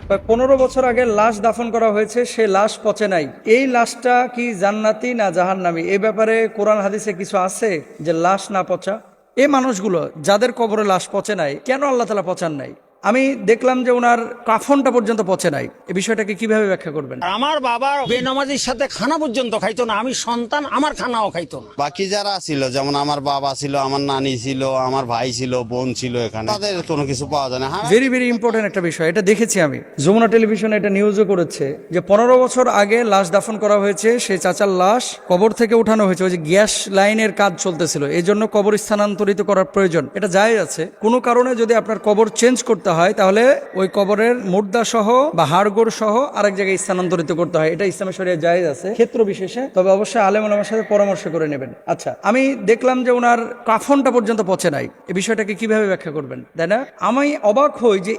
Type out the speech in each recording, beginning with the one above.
প্রায় 15 বছর আগে লাশ দাফন করা হয়েছে, সে লাশ পচে নাই। এই লাশটা কি জান্নাতি না জাহান্নামী, এই ব্যাপারে কোরআন হাদিসে কিছু আছে যে লাশ না পচা? এই মানুষগুলো যাদের কবরে লাশ পচে নাই, কেন আল্লাহ তাআলা পচান নাই? আমি দেখলাম যে ওনার কাফনটা পর্যন্ত পচে নাই। এই বিষয়টাকে কিভাবে ব্যাখ্যা করবেন? আমার বাবা বেনামাজির সাথে খানা পর্যন্ত খাইতো না, আমি সন্তান, আমার খানাও খাইতো না। বাকি যারা ছিল, যেমন আমার বাবা ছিল, আমার নানি ছিল, আমার ভাই ছিল, বোন ছিল, এখানে তাদের কোনো কিছু পাওয়া যায় না। ভেরি ভেরি ইম্পর্টেন্ট একটা বিষয়, এটা দেখেছি আমি, যমুনা টেলিভিশনে এটা নিউজও করেছে যে 15 বছর আগে লাশ দাফন করা হয়েছে, সেই চাচার লাশ কবর থেকে উঠানো হয়েছে, ওই যে গ্যাস লাইনের কাজ চলতেছিল, এই জন্য কবর স্থানান্তরিত করার প্রয়োজন, এটা জায়েজ আছে। কোনো কারণে যদি আপনার কবর চেঞ্জ করতে হয়, তাহলে ওই কবরের মুর্দা সহ বা হাড়গোড় সহ আরেক জায়গায় স্থানান্তরিত করতে হয়, এটা ইসলামের শরীয়তে জায়েজ আছে ক্ষেত্র বিশেষে, তবে অবশ্যই আলেম ওলামার সাথে পরামর্শ করে নেবেন। আচ্ছা, আমি দেখলাম যে ওনার কাফনটা পর্যন্ত পচে নাই, এই বিষয়টাকে কিভাবে ব্যাখ্যা করবেন? তাই না? আমি অবাক হই যে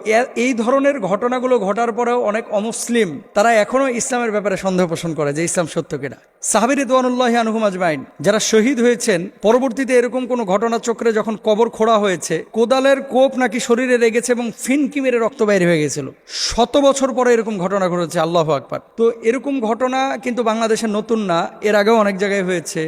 এই ধরনের ঘটনাগুলো ঘটার পরেও অনেক অমুসলিম তারা এখনো ইসলামের ব্যাপারে সন্দেহ পোষণ করে যে ইসলাম সত্য কিনা। সাহাবী রিদওয়ানুল্লাহি আনহুম আজমাইন যারা শহীদ হয়েছেন, পরবর্তীতে এরকম কোন ঘটনা চক্রে যখন কবর খোঁড়া হয়েছে, কোদালের কোপ নাকি শরীরে লেগেছে এবং ফিনকি মেরে রক্ত বাইরে হয়ে গেছিল। 100 বছর পরে এরকম ঘটনা ঘটেছে, আল্লাহু আকবার। তো এরকম ঘটনা কিন্তু বাংলাদেশে নতুন না, এর আগেও অনেক জায়গায় হয়েছে,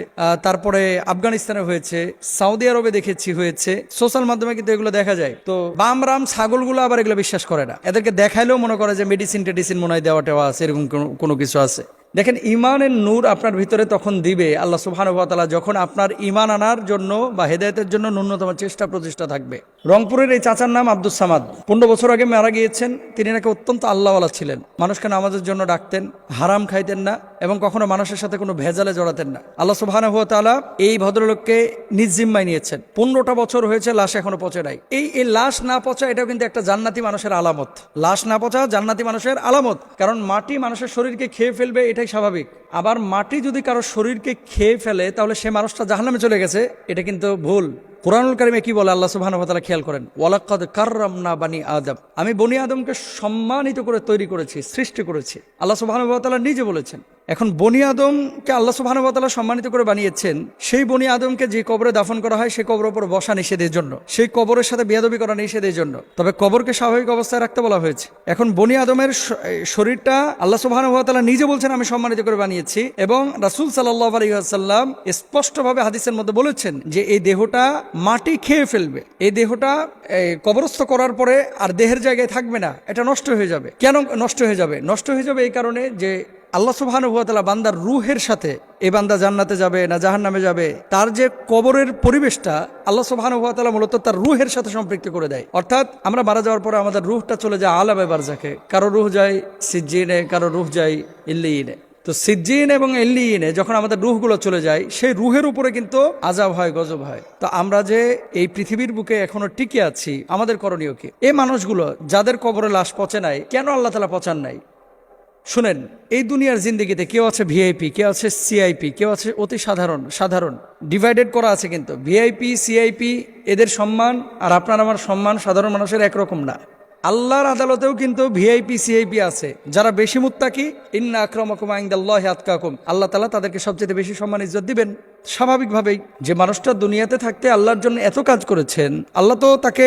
তারপরে আফগানিস্তানে হয়েছে, সৌদি আরবে দেখেছি হয়েছে, সোশ্যাল মাধ্যমে কিন্তু এগুলো দেখা যায়। তো বাম রাম ছাগলগুলো আবার এগুলো বিশ্বাস করে না, এদেরকে দেখাইলেও মনে করে যে মেডিসিন টেডিসিন মনে হয় দেওয়া টেওয়া আছে, এরকম কোনো কিছু আছে। দেখেন, ইমানের নূর আপনার ভিতরে তখন দিবে আল্লাহ সুবহানাহু ওয়া তাআলা যখন আপনার ইমান আনার জন্য বা হেদায়েতের জন্য ন্যূনতম চেষ্টা প্রচেষ্টা থাকবে। রংপুরের এই চাচার নাম আব্দুস সামাদ, 15 বছর আগে মারা গিয়েছেন। তিনি নাকি অত্যন্ত আল্লাহওয়ালা ছিলেন, মানুষকে নামাজের জন্য ডাকতেন, হারাম খাইতেন না এবং কখনো মানুষের সাথে কোনো ভেজালে জড়াতেন না। আল্লাহ সুবহানাহু ওয়া তাআলা এই ভদ্রলোককে নিজ জিম্মায় নিয়েছেন। 15টা বছর হয়েছে, লাশ এখনো পচে নাই। এই লাশ না পচা, এটাও কিন্তু একটা জান্নাতি মানুষের আলামত। লাশ না পচা জান্নাতি মানুষের আলামত, কারণ মাটি মানুষের শরীরকে খেয়ে ফেলবে, এটাই স্বাভাবিক। আবার মাটি যদি কারো শরীরকে খেয়ে ফেলে, তাহলে সে মানুষটা জাহান্নামে চলে গেছে, এটা কিন্তু ভুল। কুরআনুল কারীমে কি বলে আল্লাহ সুবহানাহু ওয়া তাআলা, খেয়াল করেন, ওয়ালাকাদ কাররামনা বানি আদম, আমি বনি আদমকে সম্মানিত করে তৈরি করেছি, সৃষ্টি করেছি, আল্লাহ সুবহানাহু ওয়া তাআলা নিজে বলেছেন। এখন বনি আদমকে আল্লাহ সুবহানাহু ওয়া তাআলা সম্মানিত করে বানিয়েছেন, সেই বনি আদমকে যে কবরে দাফন করা হয়, সেই কবরের উপর বসা নিষেধের জন্য, সেই কবরের সাথে বেয়াদবি করা নিষেধের জন্য, তবে কবরকে স্বাভাবিক অবস্থায় রাখতে বলা হয়েছে। এখন বনি আদমের শরীরটা আল্লাহ সুবহানাহু ওয়া তাআলা নিজে বলছেন আমি সম্মানিত করে বানিয়েছি, এবং রাসূল সাল্লাল্লাহু আলাইহি ওয়াসাল্লাম স্পষ্টভাবে হাদিসের মধ্যে বলেছেন যে এই দেহটা মাটি খেয়ে ফেলবে, এই দেহটা কবরস্থ করার পরে আর দেহের জায়গায় থাকবে না, এটা নষ্ট হয়ে যাবে। কেন নষ্ট হয়ে যাবে? নষ্ট হয়ে যাবে এই কারণে যে আল্লাহ সুবহানাহু ওয়া তাআলা বান্দার রূহের সাথে, এই বান্দা জান্নাতে যাবে না জাহান্নামে যাবে, তার যে কবরের পরিবেশটা আল্লাহ সুবহানাহু ওয়া তাআলা মূলত তার রূহের সাথে সম্পৃক্ত করে দেয়। অর্থাৎ আমরা মারা যাওয়ার পরে আমাদের রূহটা চলে যায় আলামে বারজাখে, কারো রূহ যায় সিজ্জিনে, কারো রূহ যায় ইল্লিয়িনে। তো সিজ্জিন এবং ইল্লিয়িনে যখন আমাদের রূহগুলো চলে যায়, সেই রূহের উপরে কিন্তু আযাব হয়, গজব হয়। তো আমরা যে এই পৃথিবীর বুকে এখনো টিকে আছি, আমাদের করণীয় কি? এই মানুষগুলো যাদের কবরে লাশ পচে নাই, কেন আল্লাহ তাআলা পচান নাই? শুনেন, এই দুনিয়ার জিন্দেগিতে কেউ আছে ভিআইপি, কেউ আছে সিআইপি, কেউ আছে অতি সাধারণ ডিভাইডেড করা আছে, কিন্তু ভিআইপি সিআইপি এদের সম্মান আর আপনার আমার সম্মান সাধারণ মানুষের একরকম না। আল্লাহর আদালতেও কিন্তু ভিআইপি সিআইপি আছে, যারা বেশি মুত্তাকি, ইন্না আক্রামাকুম ইনদাল্লাহি আতকাকুম, আল্লাহ তাআলা তাদেরকে সবচেয়ে বেশি সম্মান ইজ্জত দিবেন। স্বাভাবিকভাবেই যে মানুষটা দুনিয়াতে থাকতে আল্লাহর জন্য এত কাজ করেছেন, আল্লাহ তো তাকে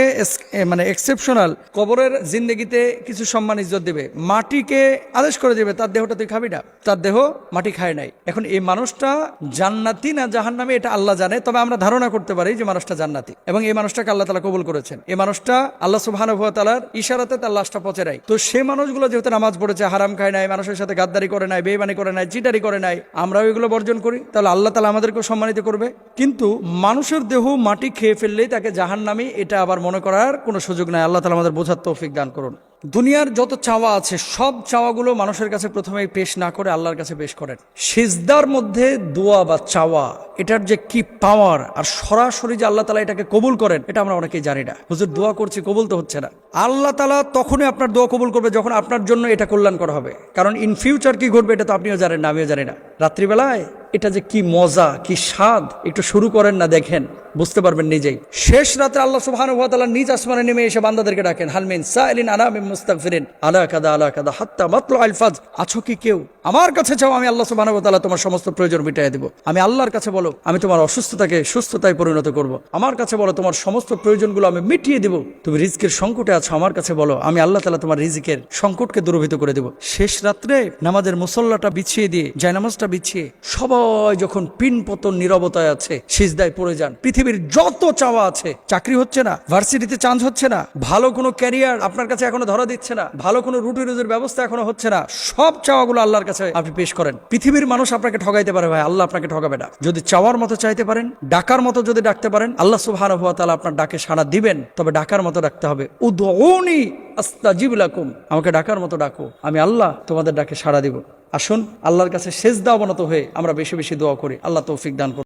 এক্সেপশনাল কবরের জিন্দেগিতে কিছু সম্মান ইজ্জত দেবে। মাটিকে আদেশ করে দেবে তার দেহটা তুই খাবি না, তার দেহ মাটি খায় নাই। এখন এই মানুষটা জান্নাতি না জাহান্নামী এটা আল্লাহ জানে, তবে আমরা ধারণা করতে পারি যে মানুষটা জান্নাতি এবং এই মানুষটাকে আল্লাহ তাআলা কবুল করেছেন। এই মানুষটা আল্লাহ সুবহানাহু ওয়া তাআলার ইশারাতে তার লাশটা পচে নাই। তো সে মানুষগুলো যেহেতু নামাজ পড়েছে, হারাম খায় নাই, মানুষের সাথে গাদ্দারি করে নাই, বেঈমানি করে নাই, চিটারি করে নাই, আমরাও এগুলো বর্জন করি, তাহলে আল্লাহ তাআলা আমাদেরকে সম্মানিত করবে। কিন্তু মানুষের দেহ মাটি খেয়ে ফেললেই তাকে জাহান্নামী, এটা আবার মনে করার কোনো সুযোগ নাই। আল্লাহ তাআলা আমাদের বোঝার তৌফিক দান করুন। দুনিয়ার যত চাওয়া আছে, সব চাওয়াগুলো মানুষের কাছে প্রথমেই পেশ না করে আল্লাহর কাছে পেশ করেন। সিজদার মধ্যে দোয়া বা চাওয়া, এটার যে কি পাওয়ার, আর সরাসরি যে আল্লাহ তাআলা এটাকে কবুল করেন, এটা আমরা অনেকেই জানি না। হুজুর দোয়া করছি, কবুল তো হচ্ছে না। আল্লাহ তাআলা তখনই আপনার দোয়া কবুল করবে যখন আপনার জন্য এটা কল্যাণ করা হবে, কারণ ইন ফিউচার কি ঘটবে এটা তো আপনিও জানেন না, আমিও জানি না। রাত্রিবেলায় এটা যে কি মজা, কি স্বাদ, একটু শুরু করেন না, দেখেন বুঝতে পারবেন নিজেই। শেষ রাতে আল্লাহ সুবহানাহু ওয়া তাআলা নিজ আসমানে নেমে এসে বান্দাদেরকে ডাকেন, হাল মিন সাইলিন আনা মিন মুস্তাগফিরিন আলা কাদা হাত্তা মাতলুআল ফাজর। আছো কি কেউ? আমার কাছে চাও, আমি আল্লাহ সুবহানাহু ওয়া তাআলা তোমার সমস্ত প্রয়োজন মিটিয়ে দেব। আমি আল্লাহর কাছে বলো, আমি তোমার অসুস্থতাকে সুস্থতায় পরিণত করব। আমার কাছে বলো, তোমার সমস্ত প্রয়োজনগুলো আমি মিটিয়ে দেব। তুমি রিজকের সংকটে আছো, আমার কাছে বলো, আমি আল্লাহ তাআলা তোমার রিজকের সংকটকে দূরীভূত করে দেব। শেষ রাত্রে নামাজের মুসল্লাটা বিছিয়ে দিয়ে, জায়নামাজটা বিছিয়ে সবাই যখন পিন পতন নীরবতায় আছে, সিজদায় পড়ে যান। পৃথিবীর যত চাওয়া আছে, চাকরি হচ্ছে না, ভার্সিটিতে চান্স হচ্ছে না, ভালো কোনো ক্যারিয়ার আপনার কাছে এখনো ধরা দিচ্ছে না, ভালো কোনো রুটি রুজির ব্যবস্থা এখনো হচ্ছে না, সব চাওয়াগুলো আল্লাহর কাছে আপনি পেশ করেন। পৃথিবীর মানুষ আপনাকে ঠগাইতে পারে ভাই, আল্লাহ আপনাকে ঠগাবে না। যদি চাওয়ার মতো চাইতে পারেন, ডাকার মতো যদি ডাকতে পারেন, আল্লাহ সুবহানাহু ওয়া তাআলা আপনার ডাকে সাড়া দিবেন। তবে ডাকার মতো ডাকতে হবে। উদউনি আস্তাজিব লাকুম, আমাকে ডাকার মতো ডাকো, আমি আল্লাহ তোমাদের ডাকে সাড়া দিব। আসুন আল্লাহর কাছে সেজদা অবনত হয়ে আমরা বেশি বেশি দোয়া করি। আল্লাহ তৌফিক দান করুন।